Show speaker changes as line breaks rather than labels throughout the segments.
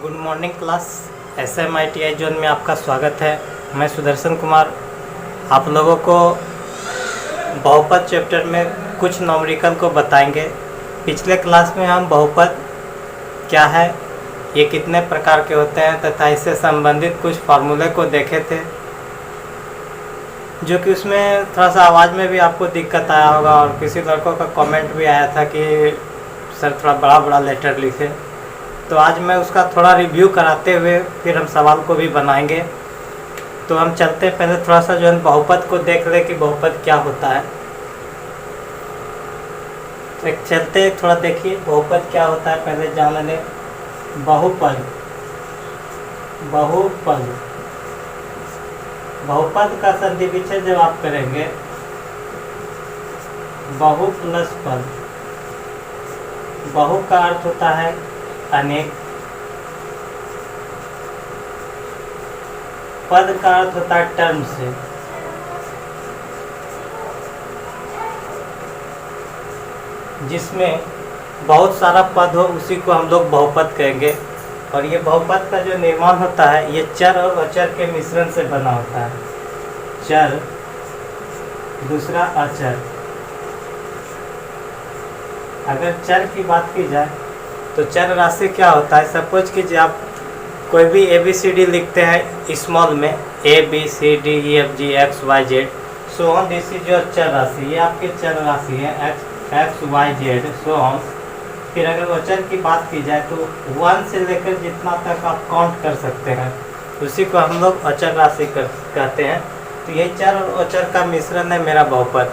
Good morning class. SMITI zone में आपका स्वागत है। मैं सुदर्शन कुमार आप लोगों को बहुपद चैप्टर में कुछ न्यूमेरिकल को बताएंगे। पिछले क्लास में हम बहुपद क्या है, ये कितने प्रकार के होते हैं तथा इससे संबंधित कुछ फार्मूले को देखे थे, जो कि उसमें थोड़ा सा आवाज़ में भी आपको दिक्कत आया होगा और किसी लड़कों का कमेंट भी आया था कि सर थोड़ा बड़ा बड़ा लेटर लिखे। तो आज मैं उसका थोड़ा रिव्यू कराते हुए फिर हम सवाल को भी बनाएंगे। तो हम चलते हैं, पहले थोड़ा सा जो है बहुपद को देख ले कि बहुपद क्या होता है। तो एक चलते हैं, थोड़ा देखिए बहुपद क्या होता है, पहले जान लें। बहुपद बहुपद बहुपद का संधि विच्छेद जब आप करेंगे, बहु प्लस पद, बहु का अर्थ होता है अनेक, पद का अर्थ होता है टर्म से, जिसमें बहुत सारा पद हो उसी को हम लोग बहुपद कहेंगे। और ये बहुपद का जो निर्माण होता है ये चर और अचर के मिश्रण से बना होता है। चर दूसरा अचर। अगर चर की बात की जाए तो चर राशि क्या होता है, सपोज कीजिए आप कोई भी ABCD लिखते हैं स्मॉल में, ABCDEFGXYZ, so on, this is your चर राशि, ये आपकी चर राशि है XYZ सो ऑन। फिर अगर अचर की बात की जाए तो 1 से लेकर जितना तक आप काउंट कर सकते हैं उसी को हम लोग अचर राशि कहते हैं। तो ये चर और अचर का मिश्रण है मेरा बहुपद।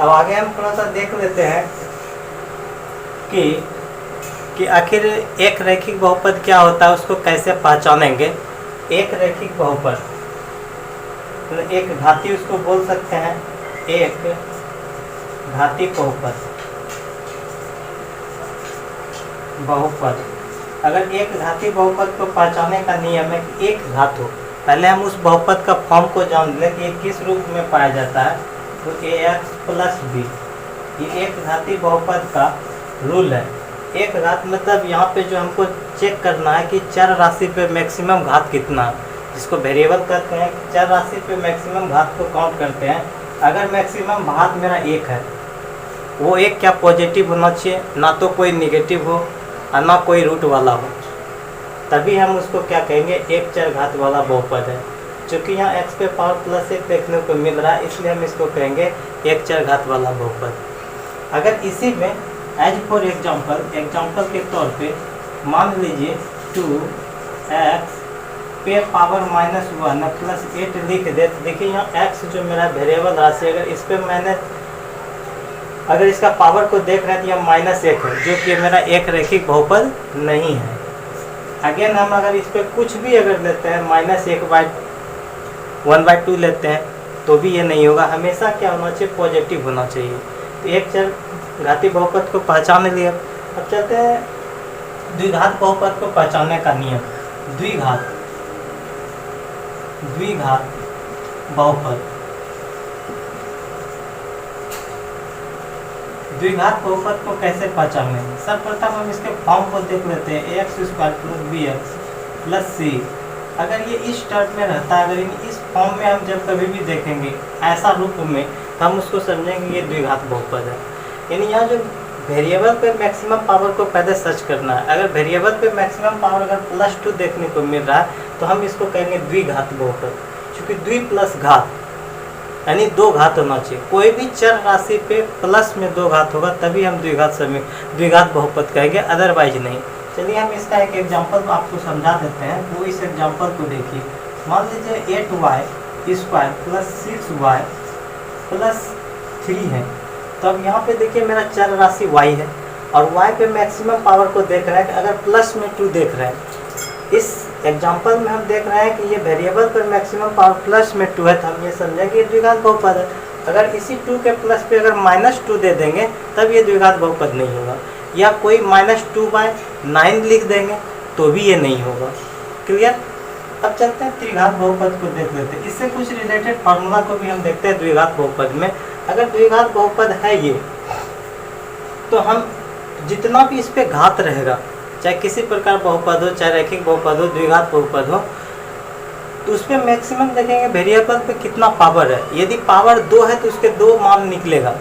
अब आगे हम थोड़ा सा देख लेते हैं कि आखिर एक रैखिक बहुपद क्या होता है, उसको कैसे पहचानेंगे। एक रैखिक बहुपद तो एक घाती उसको बोल सकते हैं, एक घाती बहुपद बहुपद। अगर एक घाती बहुपद को पहचानने का नियम है कि एक घात हो, पहले हम उस बहुपद का फॉर्म को जान लें कि ये किस रूप में पाया जाता है। तो AX प्लस B, ये एक घाती बहुपद का रूल है। एक घात मतलब यहाँ पे जो हमको चेक करना है कि चर राशि पे मैक्सिमम घात कितना है, जिसको वेरिएबल कहते हैं। चर राशि पे मैक्सिमम घात को काउंट करते हैं। अगर मैक्सिमम घात मेरा एक है, वो एक क्या पॉजिटिव होना चाहिए, ना तो कोई निगेटिव हो और ना कोई रूट वाला हो, तभी हम उसको क्या कहेंगे, एक चर घात वाला बहुपद है। चूँकि यहाँ x पे पावर प्लस 1 देखने को मिल रहा है, इसलिए हम इसको कहेंगे एक चर घात वाला बहुपद। अगर इसी में एज फॉर एग्जाम्पल के तौर पे मान लीजिए 2x पे पावर -1 प्लस 8 लिख दे, तो देखिए यहाँ x जो मेरा वेरिएबल राशि, अगर इस पे मैंने अगर इसका पावर को देख रहे हैं तो यह -1 है, जो कि मेरा एक रैखिक बहुपद नहीं है। अगेन हम अगर इस पे कुछ भी अगर लेते हैं, -1/2 लेते हैं, तो भी ये नहीं होगा। हमेशा क्या होना चाहिए, पॉजिटिव होना चाहिए। तो एक चर घाती बहुपद को पहचान लिए। अब चलते हैं द्विघात बहुपद को पहचानने का नियम। द्विघात बहुपद, द्विघात बहुपद को कैसे पहचाने। सर्वप्रथम हम इसके फॉर्म को देख लेते हैं। AX² + BX + C। अगर ये इस टर्म में रहता है, अगर इस फॉर्म में हम जब कभी भी देखेंगे ऐसा रूप में, तो हम उसको समझेंगे ये द्विघात बहुपद है। यानी यहाँ जो वेरिएबल पे मैक्सिमम पावर को पहले सर्च करना है। अगर वेरिएबल पे मैक्सिमम पावर अगर +2 देखने को मिल रहा है, तो हम इसको कहेंगे द्विघात बहुपद। चूँकि द्वि प्लस घात यानी 2 घात होना चाहिए। कोई भी चर राशि पे प्लस में 2 घात होगा तभी हम द्विघात बहुपद कहेंगे, अदरवाइज नहीं। चलिए हम इसका एक एग्जांपल आपको समझा देते हैं। वो इस एग्जांपल को देखिए। मान लीजिए 8y² + 6y + 3 है। तो अब यहाँ पे देखिए मेरा चर राशि y है और y पे मैक्सिमम पावर को देख रहे हैं कि अगर प्लस में 2 देख रहे हैं। इस एग्जांपल में हम देख रहे हैं कि ये वेरिएबल पर मैक्सिमम पावर प्लस में 2 है, तो हम ये समझेंगे ये द्विघात बहुपद है। अगर इसी 2 के प्लस पे अगर -2 दे देंगे तब ये द्विघात बहुपद नहीं होगा, या कोई -2/9 लिख देंगे तो भी ये नहीं होगा। क्लियर। अब चलते हैं त्रिघात बहुपद को देख लेते हैं। इससे कुछ रिलेटेड फार्मूला को भी हम देखते हैं द्विघात बहुपद में। अगर द्विघात बहुपद है ये, तो हम जितना भी इस पे घात रहेगा चाहे किसी प्रकार बहुपद हो, चाहे रैखिक बहुपद हो, द्विघात बहुपद हो, तो उसमें मैक्सिमम देखेंगे वेरिएबल पे कितना पावर है। यदि पावर 2 है तो उसके 2 मान निकलेगा,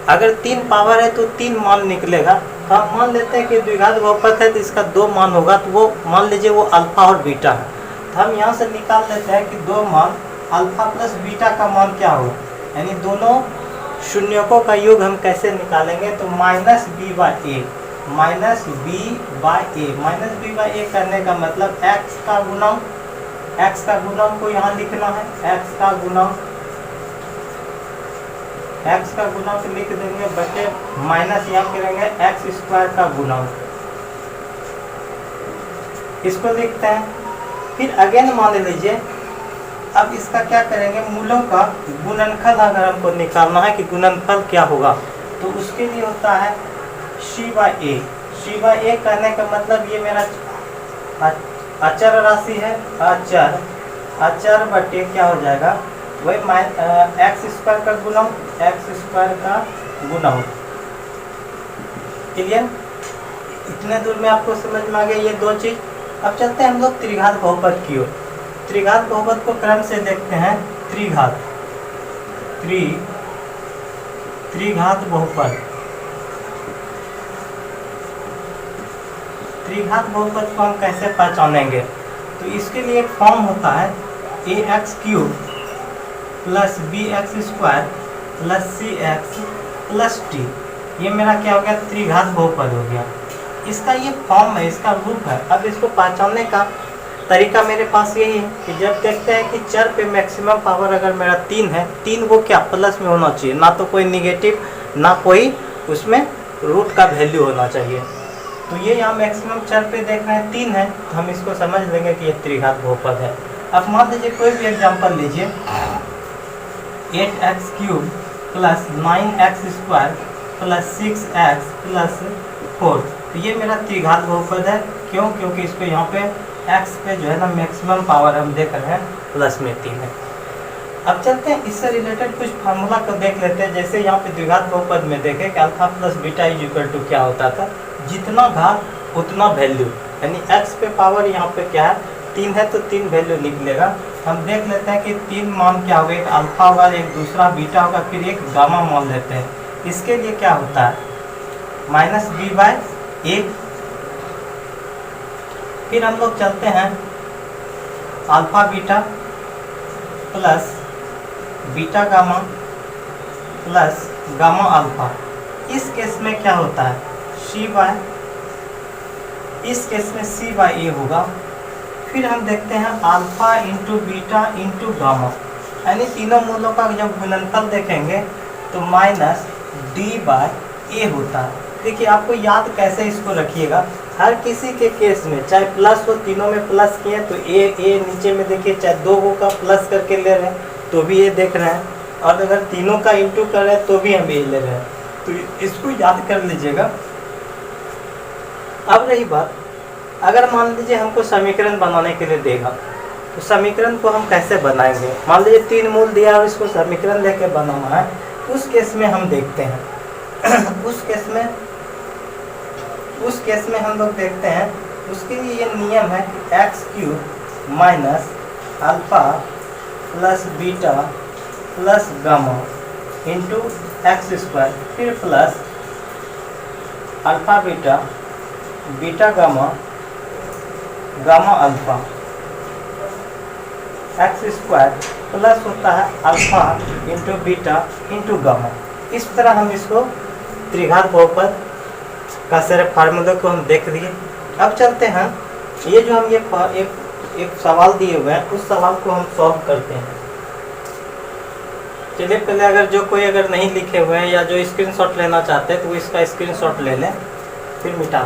अगर 3 पावर है तो 3 मान निकलेगा। तो हम मान लेते हैं कि द्विघात बहुपद है तो इसका 2 मान होगा, तो वो मान लीजिए वो अल्फा और बीटा है। तो हम यहाँ से निकाल लेते हैं कि 2 मान अल्फा प्लस बीटा का मान क्या होगा, यानी दोनों शून्यकों का योग हम कैसे निकालेंगे। तो minus B by A, minus B by A, minus B by ए करने का मतलब एक्स का गुणन, एक्स का गुणन को यहाँ लिखना है, एक्स का गुणन, एक्स का गुणक लिख देंगे बटे माइनस यहाँ करेंगे एक्स स्क्वायर का गुणक, इसको लिखते हैं। फिर अगेन मान लीजिए, अब इसका क्या करेंगे, मूलों का गुणनफल अगर हमको निकालना है कि गुणनफल क्या होगा, तो उसके लिए होता है सी बाई ए। सी बाई ए करने का मतलब ये मेरा अचर राशि है, अचर, अचर बटे क्या हो जाएगा, वही एक्स स्क्वायर का गुणा, एक्स स्क्वायर का गुणा। क्लियर, इतने दूर में आपको समझ में आ गया ये 2 चीज। अब चलते हैं हम लोग त्रिघात बहुपद की ओर। त्रिघात बहुपद को क्रम से देखते हैं। त्रिघात, त्रिघात बहुपद, त्रिघात बहुपद को हम कैसे पहचानेंगे, तो इसके लिए एक फॉर्म होता है A x cube plus B x square plus C x plus T. ये मेरा क्या हो गया, त्रिघात बहुपद हो गया। इसका ये फॉर्म है, इसका रूप है। अब इसको पहचानने का तरीका मेरे पास यही है कि जब देखते हैं कि चर पे मैक्सिमम पावर अगर मेरा 3 है, 3 वो क्या प्लस में होना चाहिए, ना तो कोई निगेटिव ना कोई उसमें रूट का वैल्यू होना चाहिए। तो ये यहाँ मैक्सिमम चर पे देख रहे हैं 3 है, तो हम इसको समझ लेंगे कि ये त्रिघात बहुपद है। अब मान लीजिए कोई भी एग्जाम्पल लीजिए, 8x cube plus 9x square plus 6x plus 4, तो ये मेरा त्रिघात बहुपद है। क्यों, क्योंकि इस पे यहाँ पे x पे जो है ना मैक्सिमम पावर हम देख रहे हैं प्लस में 3 है। अब चलते हैं इससे रिलेटेड कुछ फार्मूला को देख लेते हैं। जैसे यहाँ पे द्विघात बहुपद में देखें कि alpha plus beta is equal to क्या होता था, जितना घात उतना वैल्यू, यानी x पे पावर यहाँ पे क्या है 3 है तो 3 वैल्यू निकलेगा। हम देख लेते हैं कि 3 मान क्या होगा, एक अल्फा होगा, एक दूसरा बीटा होगा, फिर एक गामा मान लेते हैं। इसके लिए क्या होता है माइनस बी बाई ए। फिर हम लोग चलते हैं alpha beta plus beta gamma plus gamma alpha. इस केस में क्या होता है सी बाय, इस केस में सी बाई ए होगा। फिर हम देखते हैं alpha into beta into gamma, यानी तीनों मूलों का जब गुणनफल देखेंगे तो माइनस डी बाई ए होता है। देखिए आपको याद कैसे इसको रखिएगा, हर किसी के केस में चाहे प्लस हो, तीनों में प्लस किए तो ए नीचे में देखिए, चाहे 2 का प्लस करके ले रहे हैं तो भी ये देख रहे हैं, और अगर तीनों का इंटू कर रहे हैं तो भी हम ये ले रहे हैं, तो इसको याद कर लीजिएगा। अब रही बात, अगर मान लीजिए हमको समीकरण बनाने के लिए देगा, तो समीकरण को हम कैसे बनाएंगे। मान लीजिए 3 मूल दिया और इसको समीकरण लेके बनाना है, उस केस में हम देखते हैं उस केस में हम लोग देखते हैं, उसके लिए ये नियम है कि x cube minus alpha plus beta plus gamma into x square, फिर plus alpha beta beta gamma gamma alpha x square plus होता है alpha into beta into gamma. इस तरह हम इसको त्रिघात बहुपद का सारे फार्मूले को हम देख लिए। अब चलते हैं, ये जो हम ये एक सवाल दिए हुए हैं, उस सवाल को हम सॉल्व करते हैं। चलिए पहले अगर कोई नहीं लिखे हुए हैं या जो स्क्रीनशॉट लेना चाहते हैं तो वो इसका स्क्रीनशॉट ले लें, फिर मिटा।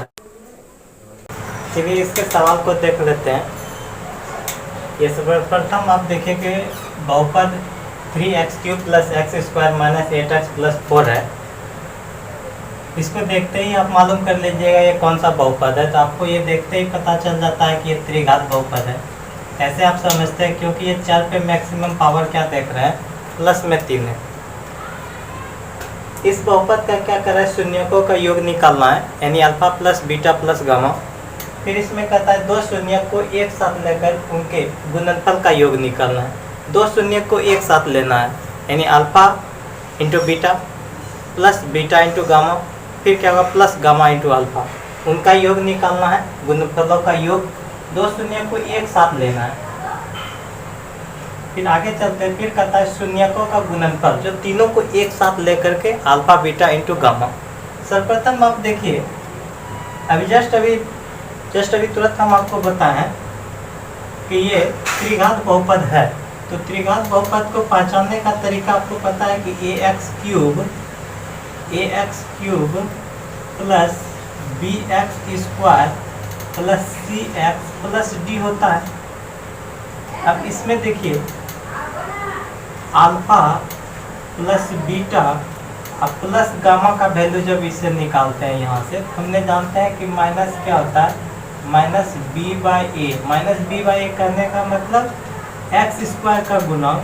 चलिए इसके सवाल को देख लेते हैं। ये सर्वप्रथम आप देखिए कि बहुपद 3x cube plus x square minus 8x plus 4 है। इसको देखते ही आप मालूम कर लीजिएगा ये कौन सा बहुपद है, तो आपको ये देखते ही पता चल जाता है कि ये त्रिघात बहुपद है। ऐसे आप समझते हैं क्योंकि ये चर पे मैक्सिमम पावर क्या देख रहे हैं प्लस में 3 है। इस बहुपद का क्या कर रहा है, शून्यकों का योग निकालना है, यानी alpha plus beta plus gamma. फिर इसमें कहता है दो शून्य को एक साथ लेकर उनके गुणनफल का योग निकालना है। दो शून्य को एक साथ लेना है, यानी alpha into beta plus beta into gamma, फिर क्या होगा प्लस गामा इंटू अल्फा, उनका योग निकालना है, गुणनफलों का योग। दो शून्य को एक साथ लेना है। फिर आगे चलते हैं, फिर कहता है शून्यकों का गुणनफल, जो तीनों को एक साथ लेकर के अल्फा बीटा इंटू गामा। सर्वप्रथम आप देखिए, अभी जस्ट अभी तुरंत हम आपको बताएं कि ये त्रिघात बहुपद है। तो त्रिघात बहुपद को पहचानने का तरीका आपको पता है कि a x cube plus B x square plus C x plus d होता है। अब इसमें देखिए अल्फा प्लस बीटा अब प्लस गामा का वैल्यू जब इसे निकालते हैं यहाँ से, हमने जानते हैं कि माइनस क्या होता है, minus B by A. Minus B by ए करने का मतलब एक्स स्क्वायर का गुणक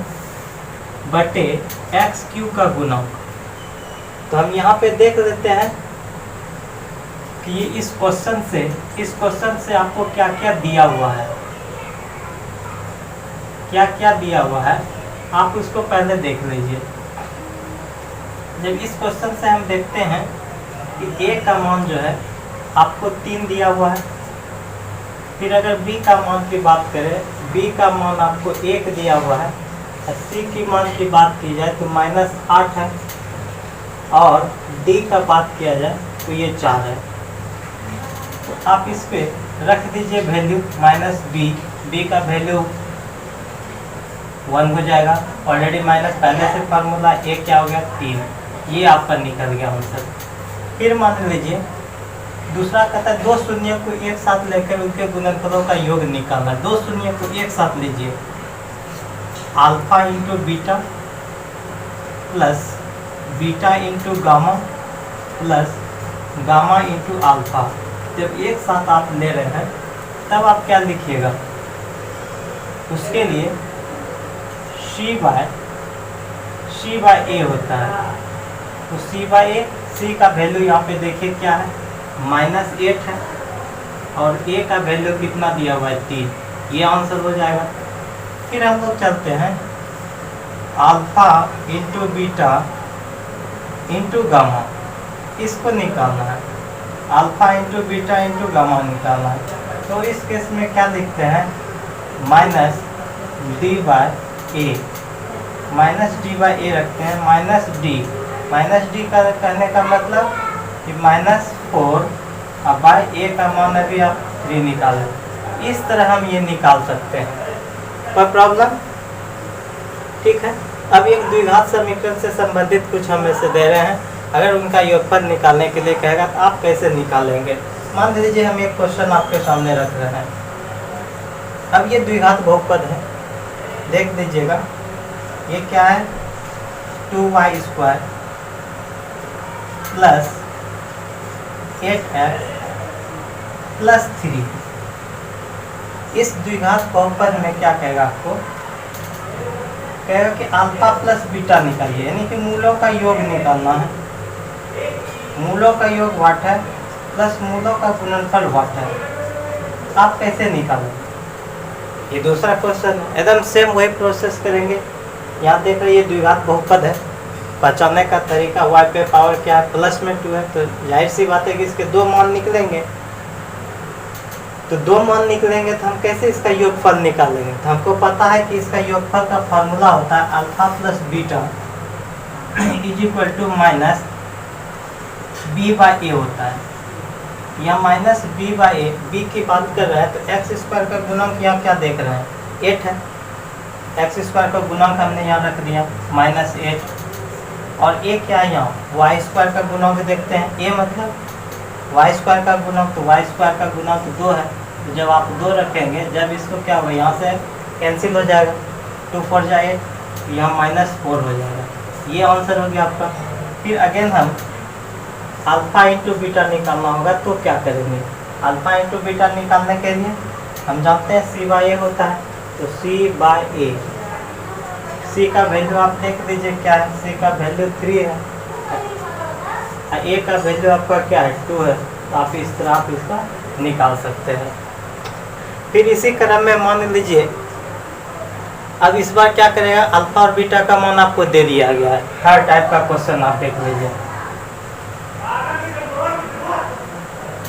बटे एक्स क्यूब का गुणक। तो हम यहाँ पे देख लेते हैं कि ये इस क्वेश्चन से आपको क्या क्या दिया हुआ है, क्या क्या दिया हुआ है, आप उसको पहले देख लीजिए। जब इस क्वेश्चन से हम देखते हैं कि ए का मान जो है आपको 3 दिया हुआ है। फिर अगर बी का मान की बात करें, बी का मान आपको 1 दिया हुआ है, और सी की मान की बात की जाए तो -8 है, और डी का बात किया जाए तो ये 4 है। तो आप इस पे रख दीजिए वैल्यू -बी का वैल्यू 1 हो जाएगा। ऑलरेडी माइनस पहले से फार्मूला, ए क्या हो गया 3, ये आपका निकल गया आंसर। फिर मान लीजिए दूसरा कहता है दो शून्य को एक साथ लेकर उनके गुणनफलों का योग निकालना। दो शून्य को एक साथ लीजिए, alpha into beta plus beta into gamma plus gamma into alpha. जब एक साथ आप ले रहे हैं तब आप क्या लिखिएगा, उसके लिए सी बाय ए होता है। तो सी बाय ए, सी का वैल्यू यहाँ पे देखिए क्या है, -8 है, और ए का वैल्यू कितना दिया हुआ है 3, ये आंसर हो जाएगा। फिर हम लोग चलते हैं alpha into beta into gamma, इसको निकालना है, alpha into beta into gamma निकालना है। तो इस केस में क्या लिखते हैं, -d बाय ए, -d/a रखते हैं, -d का कहने का मतलब कि -4 अब बाय ए का मान अभी आप 3 निकालें। इस तरह हम ये निकाल सकते हैं, कोई प्रॉब्लम? ठीक है। अब एक द्विघात समीकरण से संबंधित कुछ हम ऐसे दे रहे हैं, अगर उनका योगफल निकालने के लिए कहेगा तो आप कैसे निकालेंगे। मान लीजिए हम एक क्वेश्चन आपके सामने रख रहे हैं। अब ये द्विघात बहुपद है, देख लीजिएगा ये क्या है, 2y² प्लस 8x प्लस 3। इस द्विघात बहुपद में क्या कहेगा, आपको कहेगा कि अल्फा प्लस बीटा निकालिए, यानी कि मूलों का योग निकालना है। मूलों का योग वाट है प्लस मूलों का गुणनफल वाट है। आप कैसे निकालेंगे, ये दूसरा क्वेश्चन है, एकदम सेम वही प्रोसेस करेंगे। यहाँ देख रहे ये द्विघात बहुपद है, पहचानने का तरीका y पे पावर क्या है, प्लस में 2 है, तो जाहिर सी बात है कि इसके 2 मान निकलेंगे। तो 2 मान निकलेंगे तो हम कैसे इसका योगफल निकालेंगे, तो हमको पता है कि इसका योगफल का फार्मूला होता है alpha plus beta is equal to -b/a होता है। यहाँ -b/a, b की बात कर रहे हैं तो x² का गुणक यहाँ क्या देख रहे हैं, 8 है, x² का गुणक हमने यहाँ रख दिया -8, और a क्या है यहाँ y² का गुणक देखते हैं, a मतलब y² का गुणक, तो y² का गुणक 2 है। तो जब आप 2 रखेंगे, जब इसको क्या होगा यहाँ से कैंसिल हो जाएगा, 2 4 जा 8, यहाँ -4 हो जाएगा। ये आंसर हो गया आपका। फिर अगेन हम अल्फा इंटू बीटा निकालना होगा, तो क्या करेंगे, अल्फा इंटू बीटा निकालने के लिए हम जानते हैं c/a होता है, तो c/a, c का वैल्यू आप देख लीजिए क्या है, c का वैल्यू 3 है, a का वैल्यू आपका क्या है 2 है। तो आप इस तरह आप इसका निकाल सकते हैं। फिर इसी क्रम में मान लीजिए अब इस बार क्या करेगा, अल्फा और बीटा का मान आपको दे दिया गया है। हर टाइप का क्वेश्चन आप देख लीजिए।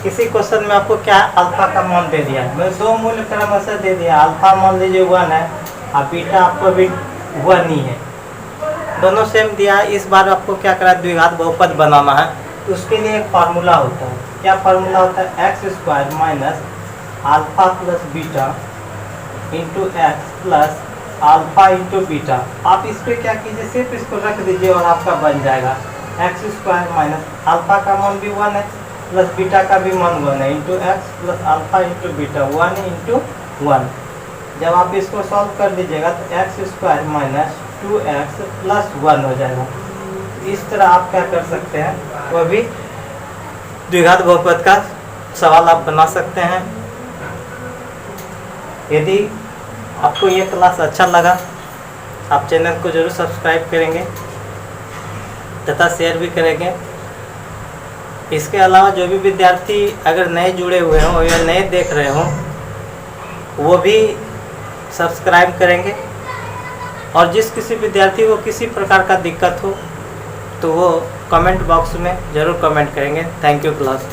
किसी क्वेश्चन में आपको क्या अल्फा का मान दे दिया है, मैं 2 मूल्य क्रम से दे दिया। अल्फा मान लीजिए 1 है और बीटा आपको भी 1 ही है, दोनों सेम दिया है। इस बार आपको क्या करना है, द्विघात बहुपद बनाना है। तो उसके लिए एक फार्मूला होता है। क्या फार्मूला होता है, x² minus alpha plus beta into x plus alpha into beta. आप इस पर क्या कीजिए, सिर्फ इसको रख दीजिए और आपका बन जाएगा x² माइनस अल्फा का मान भी 1 है प्लस बीटा का भी मान 1 है into x plus alpha into beta 1 into 1। जब आप इसको सॉल्व कर दीजिएगा तो x² माइनस 2x प्लस 1 हो जाएगा। इस तरह आप क्या कर सकते हैं, वह भी द्विघात बहुपद का सवाल आप बना सकते हैं। यदि आपको ये क्लास अच्छा लगा, आप चैनल को जरूर सब्सक्राइब करेंगे तथा शेयर भी करेंगे। इसके अलावा जो भी विद्यार्थी अगर नए जुड़े हुए हों या नए देख रहे हों, वो भी सब्सक्राइब करेंगे। और जिस किसी विद्यार्थी को किसी प्रकार का दिक्कत हो तो वो कमेंट बॉक्स में ज़रूर कमेंट करेंगे। Thank you class.